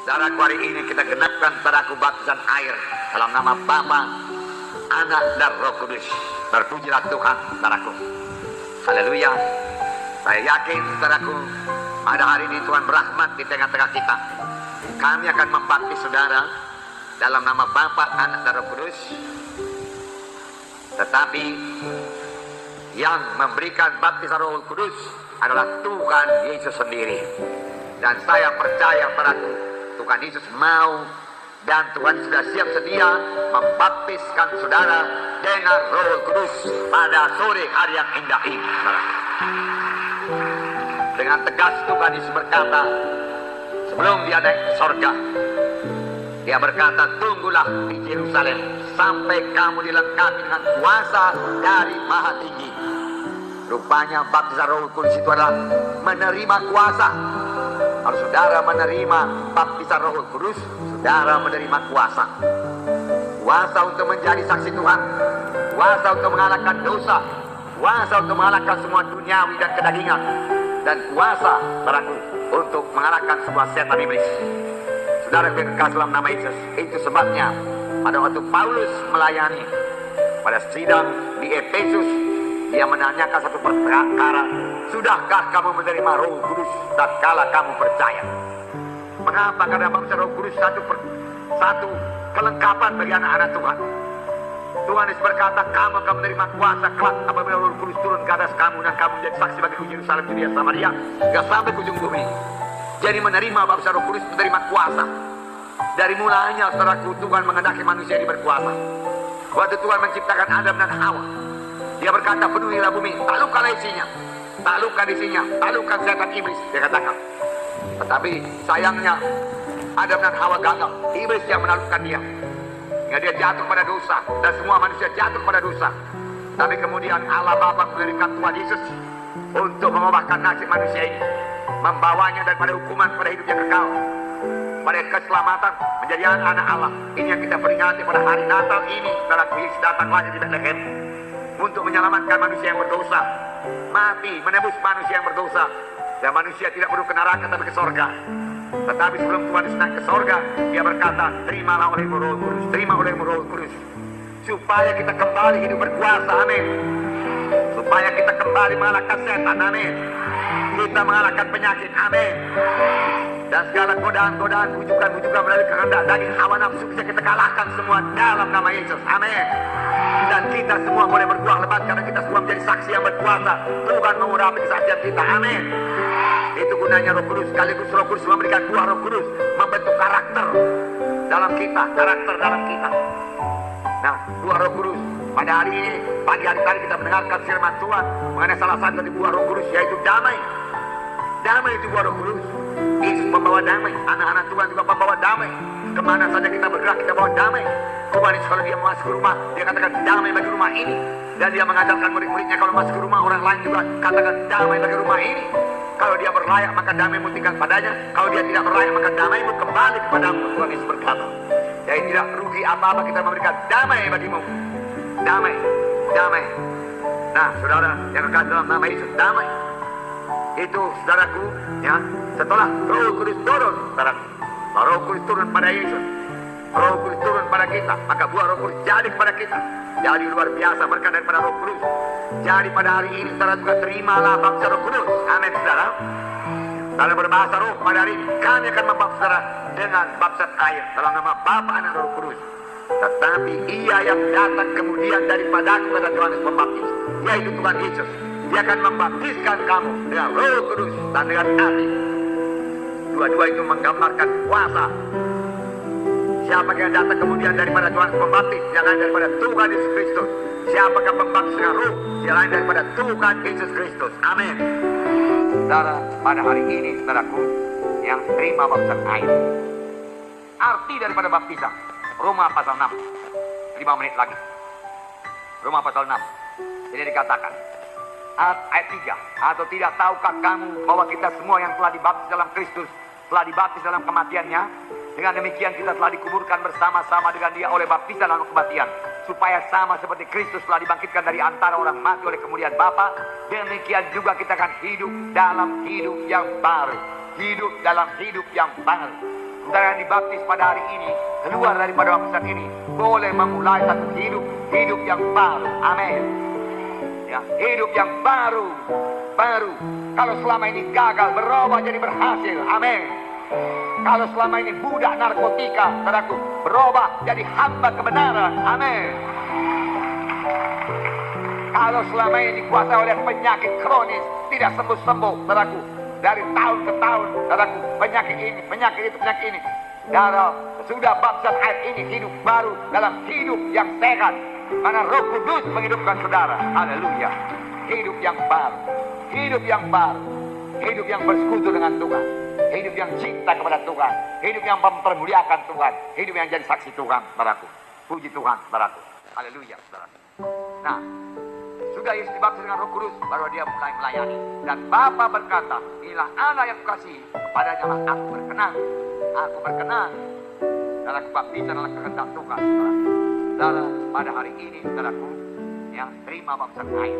Saudaraku, hari ini kita genapkan saudaraku baptisan air dalam nama Bapa, Anak dan Roh Kudus. Terpujilah Tuhan, saudaraku. Haleluya. Saya yakin, saudaraku, pada hari ini Tuhan berahmat di tengah-tengah kita. Kami akan membaptis saudara dalam nama Bapa, Anak dan Roh Kudus. Tetapi yang memberikan baptisan Roh Kudus adalah Tuhan Yesus sendiri. Dan saya percaya, saudaraku, Tuhan Yesus mau dan Tuhan sudah siap sedia membaptiskan saudara dengan Roh Kudus pada sore hari yang indah ini. Dengan tegas Tuhan Yesus berkata, sebelum dia naik ke sorga, dia berkata, tunggulah di Yerusalem sampai kamu dilengkapi dengan kuasa dari Maha Tinggi. Rupanya baptisan Roh Kudus itu adalah menerima kuasa. Kalau saudara menerima baptisan Roh Kudus, saudara menerima kuasa. Kuasa untuk menjadi saksi Tuhan, kuasa untuk mengalahkan dosa, kuasa untuk mengalahkan semua duniawi dan kedagingan, dan kuasa saudaraku untuk mengalahkan semua setan iblis. Saudara yang kekasih dalam nama Yesus, itu sebabnya pada waktu Paulus melayani pada sidang di Efesus, dia menanyakan satu perkara, sudahkah kamu menerima Roh Kudus tatkala kamu percaya? Mengapa? Karena baptisan Roh Kudus satu kelengkapan bagi anak-anak Tuhan. Tuhan Yesus berkata, kamu akan menerima kuasa kelak apabila Roh Kudus turun ke atas kamu, dan kamu menjadi saksi bagi Yerusalem, Yudea, Samaria, hingga sampai ke ujung bumi. Jadi menerima baptisan Roh Kudus, menerima kuasa. Dari mulanya, saudaraku, Tuhan mengendaki manusia ini berkuasa. Waktu Tuhan menciptakan Adam dan Hawa, dia berkata, penuhilah bumi, taklukkanlah isinya, taklukkan isinya, taklukkan setan iblis, dia katakan. Tetapi sayangnya Adam dan Hawa gagal, iblis yang menaklukkan dia, hingga dia jatuh pada dosa, dan semua manusia jatuh pada dosa. Tapi kemudian Allah Bapa memberikan Tuhan Yesus untuk mengubahkan nasib manusia ini, membawanya daripada hukuman pada hidup yang kekal, pada keselamatan menjadi anak Allah. Ini yang kita peringati pada hari Natal ini. Saudara, Yesus datang lagi di Bethlehem untuk menyelamatkan manusia yang berdosa, mati menebus manusia yang berdosa, dan manusia tidak perlu ke neraka tapi ke sorga. Tetapi sebelum Tuhan Yesus naik ke sorga, dia berkata, terimalah olehmu Roh Kudus, terima olehmu Roh Kudus, supaya kita kembali hidup berkuasa, amin. Supaya kita kembali mengalahkan setan, amin. Kita mengalahkan penyakit, amin. Dan segala godaan-godaan, bujukan-bujukan melalui kehendak daging hawa nafsu bisa kita kalahkan semua dalam nama Yesus, amin. Dan kita semua boleh berbuah lebat karena kita semua menjadi saksi yang berkuasa. Tuhan mengurapi kesaksian kita, amin. Itu gunanya Roh Kudus. Sekaligus Roh Kudus memberikan buah Roh Kudus, membentuk karakter dalam kita, karakter dalam kita. Nah, buah Roh Kudus pada hari ini, pagi hari tadi kita mendengarkan firman Tuhan mengenai salah satu dari buah Roh Kudus, yaitu damai. Damai itu buah Roh Kudus. Yesus membawa damai, anak-anak Tuhan juga membawa damai. Kemana saja kita bergerak, kita bawa damai. Tuhan Yesus kalau dia masuk ke rumah, dia katakan damai bagi rumah ini. Dan dia mengajarkan murid-muridnya kalau masuk ke rumah orang lain juga katakan damai bagi rumah ini. Kalau dia berlayak maka damai-mu tinggal padanya. Kalau dia tidak berlayak maka damai-mu kembali kepadamu. Tuhan Yesus berkata, jadi tidak rugi apa-apa kita memberikan damai bagimu. Damai, damai. Nah, saudara yang kekasih dalam nama Yesus, damai. Itu saudaraku, ya, setelah Roh Kudus turun, saudaraku, Roh Kudus turun pada Yesus, Roh Kudus turun pada kita, maka buah Roh Kudus jadi kepada kita. Jadi luar biasa berkat daripada Roh Kudus. Jadi pada hari ini saudara juga terimalah baptisan Roh Kudus, amin saudara. Dalam berbahasa roh pada hari ini kami akan membaptis saudara dengan baptisan air dalam nama Bapa, Anak, Roh Kudus. Tetapi ia yang datang kemudian daripadaku, kata Yohanes Pembaptis, yaitu Tuhan Yesus, dia akan membaptiskan kamu dengan Roh Kudus dan dengan api. Dua-dua itu menggambarkan kuasa. Siapa yang datang kemudian daripada Tuhan Pembaptis, yang lain daripada Tuhan Yesus Kristus. Siapakah pembaptis dengan roh, yang lain daripada Tuhan Yesus Kristus, amin. Saudara, pada hari ini saudaraku yang terima baptisan air, arti daripada baptisan, Roma pasal 6, 5 menit lagi, Roma pasal 6, ini dikatakan ayat 3, atau tidak tahukah kamu bahwa kita semua yang telah dibaptis dalam Kristus telah dibaptis dalam kematiannya? Dengan demikian kita telah dikuburkan bersama-sama dengan dia oleh baptisan dalam kematian, supaya sama seperti Kristus telah dibangkitkan dari antara orang mati oleh kemuliaan Bapa, demikian juga kita akan hidup dalam hidup yang baru. Hidup dalam hidup yang baru. saudara yang dibaptis pada hari ini, keluar daripada baptisan ini, boleh memulai satu hidup yang baru. Amin. Ya, hidup yang baru. Kalau selama ini gagal, berubah jadi berhasil. Amin. Kalau selama ini budak narkotika, saudaraku, berubah jadi hamba kebenaran. Amin. Kalau selama ini dikuasai oleh penyakit kronis, tidak sembuh-sembuh, saudaraku, dari tahun ke tahun, saudaraku, penyakit ini, penyakit itu, penyakit ini. Saudara, sudah baptisan air ini hidup baru dalam hidup yang sehat. Karena Roh Kudus menghidupkan saudara. Haleluya. Hidup yang baru. Hidup yang baru. Hidup yang bersekutu dengan Tuhan. Hidup yang cinta kepada Tuhan. Hidup yang mempermuliakan Tuhan. Hidup yang jadi saksi Tuhan, saudaraku. Puji Tuhan, saudaraku. Haleluya, saudaraku. Nah, sudah Yesus dibaptis dengan Roh Kudus, baru dia mulai melayani. Dan Bapa berkata, inilah anak yang kukasihi, kepadanya lah aku berkenan. Aku berkenan. Dan aku baptisan dalam kehendak Tuhan, saudara. Saudara, pada hari ini, saudaraku, ya, terima baptisan air.